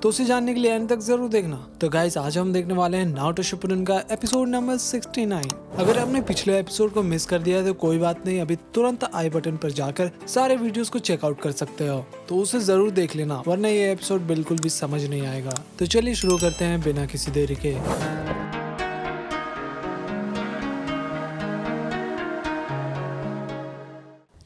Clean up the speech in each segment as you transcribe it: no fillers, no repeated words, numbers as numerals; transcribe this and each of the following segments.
तो उसे जानने के लिए एंड तक जरूर देखना। तो गाइस आज हम देखने वाले हैं नारुतो शिपुडेन का एपिसोड नंबर 69। अगर आपने पिछले एपिसोड को मिस कर दिया है तो कोई बात नहीं, अभी तुरंत आई बटन पर जाकर सारे वीडियोस को चेकआउट कर सकते हो, तो उसे जरूर देख लेना, वरना ये एपिसोड बिल्कुल भी समझ नहीं आएगा। तो चलिए शुरू करते हैं बिना किसी देरी के।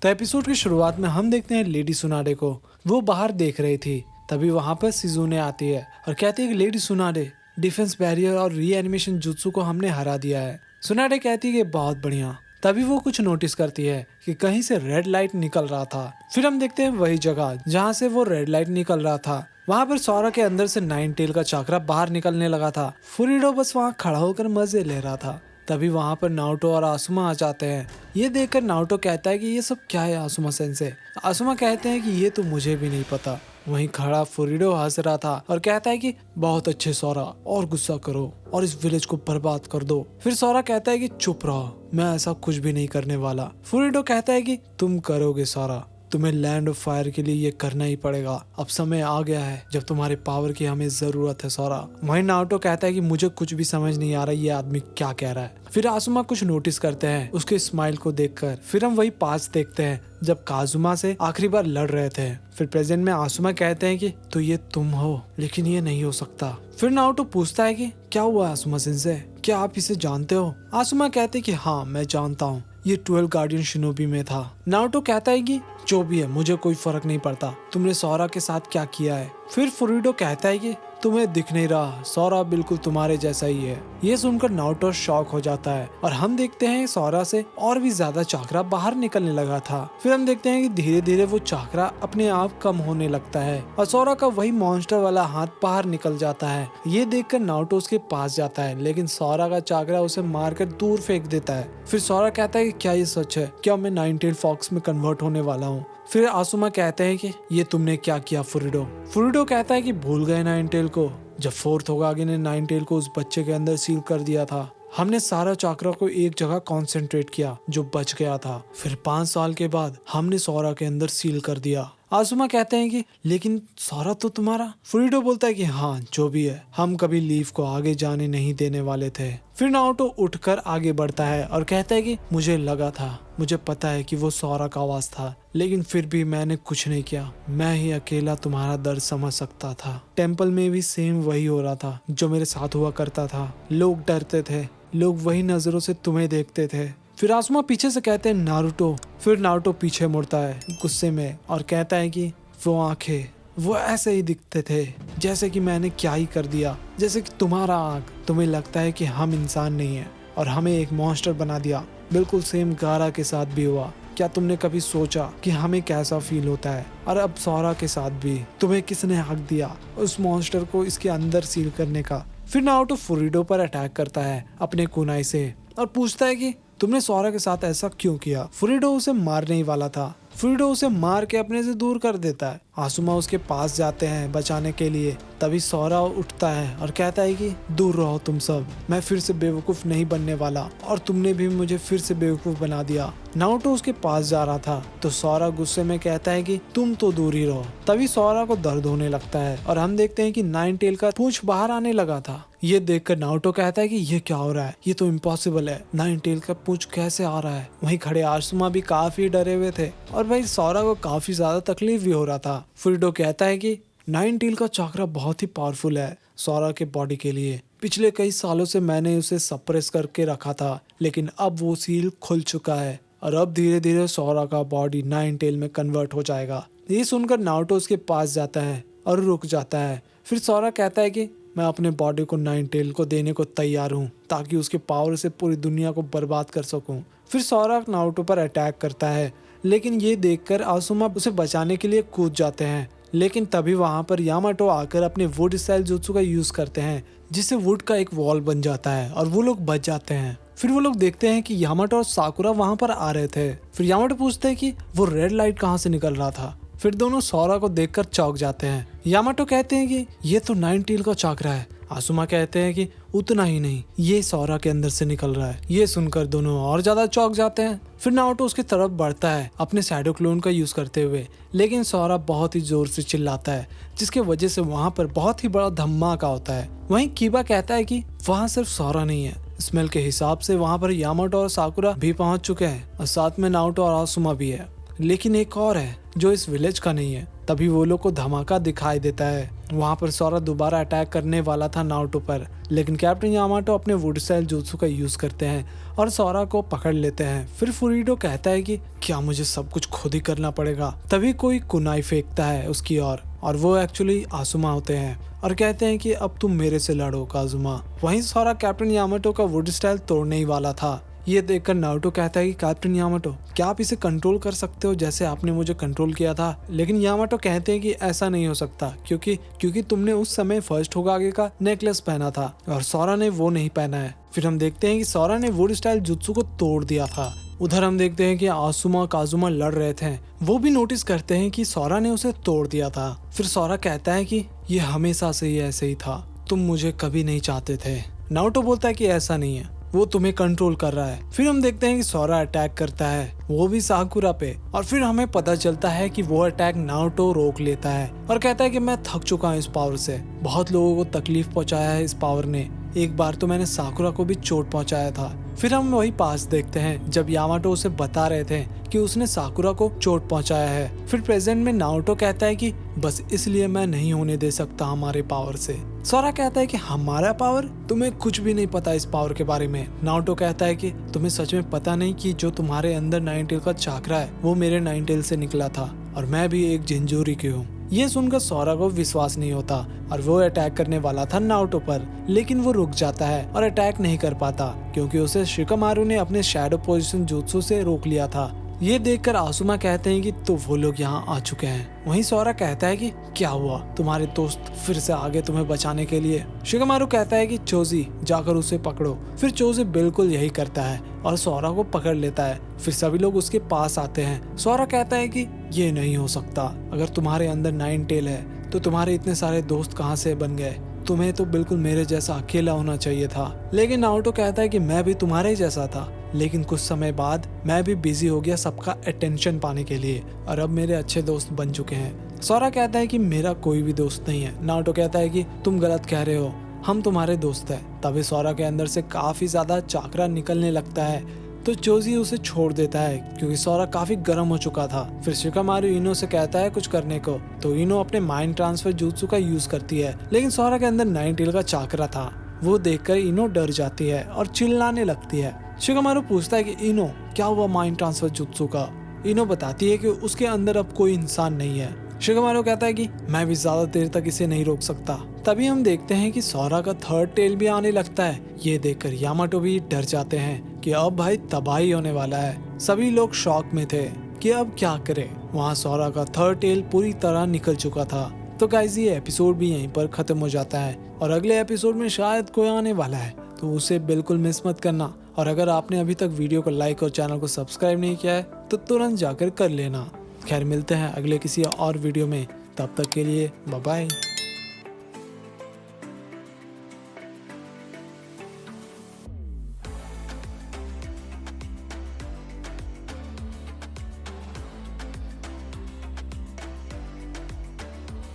तो एपिसोड की शुरुआत में हम देखते हैं लेडी सुनाडे को। वो बाहर देख रही थी, तभी वहां पर सिजुने आती है और कहती है कि लेडी सुनाडे, डिफेंस बैरियर और रीएनिमेशन जुत्सु को हमने हरा दिया है। सुनाडे कहती है कि बहुत बढ़िया। तभी वो कुछ नोटिस करती है कि कहीं से रेड लाइट निकल रहा था। फिर हम देखते हैं वही जगह जहाँ से वो रेड लाइट निकल रहा था। वहाँ पर सौरा के अंदर से नाइन टेल का चाकरा बाहर निकलने लगा था। फुरीडो बस वहाँ खड़ा होकर मजे ले रहा था। तभी वहाँ पर नारुतो और आसुमा आ जाते हैं। ये देखकर नारुतो कहता है कि ये सब क्या है आसुमा सेंसे। आसुमा कहते हैं कि ये तो मुझे भी नहीं पता। वहीं खड़ा फुरीडो हंस रहा था और कहता है कि बहुत अच्छे सौरा, और गुस्सा करो और इस विलेज को बर्बाद कर दो। फिर सौरा कहता है कि चुप रहो, मैं ऐसा कुछ भी नहीं करने वाला। फुरीडो कहता है कि तुम करोगे सौरा, तुम्हें लैंड ऑफ फायर के लिए ये करना ही पड़ेगा। अब समय आ गया है जब तुम्हारे पावर की हमें जरूरत है सौरा। वहीं नारुतो कहता है कि मुझे कुछ भी समझ नहीं आ रहा ये आदमी क्या कह रहा है। फिर आसुमा कुछ नोटिस करते हैं उसके स्माइल को देखकर। फिर हम वही पास देखते हैं जब काजुमा से आखिरी बार लड़ रहे थे। फिर प्रेजेंट में आसुमा कहते हैं कि तो ये तुम हो, लेकिन ये नहीं हो सकता। फिर नारुतो पूछता है कि क्या हुआ आसुमा सेंसे, क्या आप इसे जानते हो? आसुमा कहते हैं कि हाँ मैं जानता हूँ, ये 12 गार्डियन शिनोबी में था। नारुतो कहता है कि जो भी है मुझे कोई फर्क नहीं पड़ता, तुमने सौरा के साथ क्या किया है। फिर फुरीडो कहता है कि तुम्हें दिख नहीं रहा, सौरा बिल्कुल तुम्हारे जैसा ही है। ये सुनकर नारुतो शॉक हो जाता है और हम देखते हैं सौरा से और भी ज्यादा चाकरा बाहर निकलने लगा था। फिर हम देखते हैं कि धीरे धीरे वो चाकरा अपने आप कम होने लगता है और सौरा का वही मॉन्स्टर वाला हाथ बाहर निकल जाता है। ये देखकर नारुतो उसके पास जाता है, लेकिन सौरा का चाकरा उसे मारकर दूर फेंक देता है। फिर सौरा कहता है कि क्या ये सच है, क्या मैं नाइन टेल फॉक्स में कन्वर्ट होने वाला हूँ? फिर आसुमा कहते हैं कि ये तुमने क्या किया फुरीडो। फुरीडो कहता है कि भूल गए नाइन टेल को, जब फोर्थ होगागे ने नाइन टेल को उस बच्चे के अंदर सील कर दिया था। हमने सारा चाकरा को एक जगह कंसंट्रेट किया जो बच गया था। फिर 5 साल के बाद हमने सौरा के अंदर सील कर दिया। आसुमा कहते हैं कि लेकिन सौरा तो तुम्हारा। फुरीडो बोलता है कि हाँ जो भी है, हम कभी लीफ को आगे जाने नहीं देने वाले थे। फिर नारुतो उठकर आगे बढ़ता है और कहता है कि मुझे लगा था, मुझे पता है कि वो सौरा का आवाज था, लेकिन फिर भी मैंने कुछ नहीं किया। मैं ही अकेला तुम्हारा दर्द समझ सकता था। टेम्पल में भी सेम वही हो रहा था जो मेरे साथ हुआ करता था। लोग डरते थे, लोग वही नजरों से तुम्हें देखते थे। फिर आसुमा पीछे से कहते हैं नारुतो। फिर नारुतो पीछे मुड़ता है गुस्से में और कहता है कि वो आंखें, वो ऐसे ही दिखते थे जैसे कि मैंने क्या ही कर दिया, जैसे कि तुम्हारा आंख, तुम्हें लगता है कि हम इंसान नहीं है और हमें एक मॉन्स्टर बना दिया। बिल्कुल सेम गारा के साथ भी हुआ। क्या तुमने कभी सोचा कि हमें कैसा फील होता है? और अब सौरा के साथ भी तुम्हें किसने हक दिया उस मॉन्स्टर को इसके अंदर सील करने का? फिर नारुतो फुरीडो पर अटैक करता है अपने कुनाई से और पूछता है कि तुमने सौरा के साथ ऐसा क्यों किया? फुरीडो उसे मारने ही वाला था। फुरीडो उसे मार के अपने से दूर कर देता है। आसुमा उसके पास जाते हैं बचाने के लिए। तभी सौरा उठता है और कहता है कि दूर रहो तुम सब, मैं फिर से बेवकूफ नहीं बनने वाला और तुमने भी मुझे फिर से बेवकूफ बना दिया। नारुतो उसके पास जा रहा था तो सौरा गुस्से में कहता है कि तुम तो दूर ही रहो। तभी सौरा को दर्द होने लगता है और हम देखते हैं कि नाइन टेल का पूंछ बाहर आने लगा था। ये देखकर नारुतो कहता है कि ये क्या हो रहा है, ये तो इम्पॉसिबल है, नाइन टेल का पूंछ कैसे आ रहा है? वहीं खड़े आसुमा भी काफी डरे हुए थे और भाई सौरा को काफी ज्यादा तकलीफ भी हो रहा था। फुरीडो कहता है कि नाइन टेल का चाकरा बहुत ही पावरफुल है सौरा के बॉडी के लिए। पिछले कई सालों से मैंने उसे सप्रेस करके रखा था, लेकिन अब वो सील खुल चुका है और अब धीरे धीरे सौरा का बॉडी नाइन टेल में कन्वर्ट हो जाएगा। ये सुनकर नारुतो उसके पास जाता है और रुक जाता है। फिर सौरा कहता है कि मैं अपने बॉडी को नाइन टेल को देने को तैयार हूँ ताकि उसके पावर से पूरी दुनिया को बर्बाद कर सकूं। फिर सौरा नारुतो पर अटैक करता है, लेकिन ये देखकर आसुमा उसे बचाने के लिए कूद जाते हैं। लेकिन तभी वहां पर यामाटो आकर अपने वुड स्टाइल जुत्सु का यूज करते हैं, जिससे वुड का एक वॉल बन जाता है और वो लोग बच जाते हैं। फिर वो लोग देखते हैं कि यामाटो और साकुरा वहां पर आ रहे थे। फिर यामाटो पूछते हैं कि वो रेड लाइट कहाँ से निकल रहा था। फिर दोनों सौरा को देखकर चौंक जाते हैं। यामाटो कहते हैं कि ये तो नाइन टेल का चाकरा है आसुमा कहते हैं कि उतना ही नहीं, ये सौरा के अंदर से निकल रहा है। ये सुनकर दोनों और ज्यादा चौंक जाते हैं। फिर नारुतो उसकी तरफ बढ़ता है अपने शैडो क्लोन का यूज करते हुए, लेकिन सौरा बहुत ही जोर से चिल्लाता है, जिसके वजह से वहाँ पर बहुत ही बड़ा धमाका होता है। वहीं कीबा कहता है कि वहाँ सिर्फ सौरा नहीं है, स्मेल के हिसाब से वहाँ पर यामाटो और साकुरा भी पहुँच चुके हैं और साथ में नारुतो और आसुमा भी है, लेकिन एक और है जो इस विलेज का नहीं है। तभी वो लोग को धमाका दिखाई देता है। वहाँ पर सौरा दोबारा अटैक करने वाला था नारुतो पर, लेकिन कैप्टन यामाटो अपने वुड स्टाइल जुत्सु का यूज करते हैं और सौरा को पकड़ लेते हैं। फिर फुरीडो कहता है कि क्या मुझे सब कुछ खुद ही करना पड़ेगा। तभी कोई कुनाई फेंकता है उसकी ओर और वो एक्चुअली आसुमा होते हैं और कहते हैं कि अब तुम मेरे से लड़ो काजुमा। वहीं सौरा कैप्टन यामाटो का वुड स्टाइल तोड़ने ही वाला था। ये देखकर नारुतो कहता है कि कैप्टन यामाटो, क्या आप इसे कंट्रोल कर सकते हो जैसे आपने मुझे कंट्रोल किया था? लेकिन यामाटो कहते हैं कि ऐसा नहीं हो सकता क्योंकि तुमने उस समय फर्स्ट होकागे का नेकलेस पहना था और सौरा ने वो नहीं पहना है। फिर हम देखते हैं कि सौरा ने वुड स्टाइल जुत्सु को तोड़ दिया था। उधर हम देखते हैं कि आसुमा काजुमा लड़ रहे थे। वो भी नोटिस करते हैं कि सौरा ने उसे तोड़ दिया था। फिर सौरा कहता है कि ये हमेशा से ही ऐसे ही था, तुम मुझे कभी नहीं चाहते थे। नारुतो बोलता है कि ऐसा नहीं है, वो तुम्हें कंट्रोल कर रहा है। फिर हम देखते हैं कि सौरा अटैक करता है, वो भी साकुरा पे, और फिर हमें पता चलता है कि वो अटैक नारुतो रोक लेता है और कहता है कि मैं थक चुका हूँ इस पावर से, बहुत लोगों को तकलीफ पहुंचाया है इस पावर ने, एक बार तो मैंने साकुरा को भी चोट पहुंचाया था। फिर हम वही पास देखते हैं जब यामाटो उसे बता रहे थे कि उसने साकुरा को चोट पहुंचाया है। फिर प्रेजेंट में नारुतो कहता है कि बस इसलिए मैं नहीं होने दे सकता हमारे पावर से। सौरा कहता है कि हमारा पावर? तुम्हें कुछ भी नहीं पता इस पावर के बारे में। नारुतो कहता है कि तुम्हें सच में पता नहीं कि जो तुम्हारे अंदर नाइन टेल का चाकरा है वो मेरे नाइन टेल से निकला था और मैं भी एक जिंजूरी की हूँ। ये सुनकर सौरा को विश्वास नहीं होता और वो अटैक करने वाला था नारुतो पर, लेकिन वो रुक जाता है और अटैक नहीं कर पाता क्योंकि उसे शिकामारु ने अपने शैडो पोजीशन जुत्सु से रोक लिया था। ये देखकर आसुमा कहते हैं कि तो वो लोग यहाँ आ चुके हैं। वहीं सौरा कहता है कि क्या हुआ, तुम्हारे दोस्त फिर से आगे तुम्हें बचाने के लिए? शिकामारु कहता है कि चोजी जाकर उसे पकड़ो। फिर चोजी बिल्कुल यही करता है और सौरा को पकड़ लेता है। फिर सभी लोग उसके पास आते हैं। सौरा कहता है कि ये नहीं हो सकता, अगर तुम्हारे अंदर नाइन टेल है तो तुम्हारे इतने सारे दोस्त कहाँ से बन गए? तुम्हें तो बिल्कुल मेरे जैसा अकेला होना चाहिए था। लेकिन नारुतो कहता है कि मैं भी तुम्हारे ही जैसा था, लेकिन कुछ समय बाद मैं भी बिजी हो गया सबका अटेंशन पाने के लिए और अब मेरे अच्छे दोस्त बन चुके हैं। सौरा कहता है कि मेरा कोई भी दोस्त नहीं है। नारुतो कहता है कि तुम गलत कह रहे हो, हम तुम्हारे दोस्त हैं। तभी सौरा के अंदर से काफी ज्यादा चाकरा निकलने लगता है तो चोजी उसे छोड़ देता है क्योंकि सौरा काफी गर्म हो चुका था। फिर शिकामारु इनो से कहता है कुछ करने को, तो इनो अपने माइंड ट्रांसफर जुत्सु का यूज करती है, लेकिन सौरा के अंदर नाइन टेल का चाकरा था। वो देखकर इनो डर जाती है और चिल्लाने लगती है। शिकामारु पूछता है कि इनो क्या हुआ माइंड ट्रांसफर जुत्सु का? इनो बताती है कि उसके अंदर अब कोई इंसान नहीं है। शिकामारु कहता है कि मैं भी ज्यादा देर तक इसे नहीं रोक सकता। तभी हम देखते हैं कि सौरा का थर्ड टेल भी आने लगता है। ये देखकर यामाटो भी डर जाते हैं कि अब भाई तबाही होने वाला है। सभी लोग शॉक में थे कि अब क्या करें। वहाँ सौरा का थर्ड टेल पूरी तरह निकल चुका था। तो गाइस ये एपिसोड भी यहीं पर खत्म हो जाता है और अगले एपिसोड में शायद कोई आने वाला है, तो उसे बिल्कुल मिस मत करना। और अगर आपने अभी तक वीडियो को लाइक और चैनल को सब्सक्राइब नहीं किया है तो तुरंत जाकर कर लेना। खैर मिलते हैं अगले किसी और वीडियो में, तब तक के लिए बाय बाय।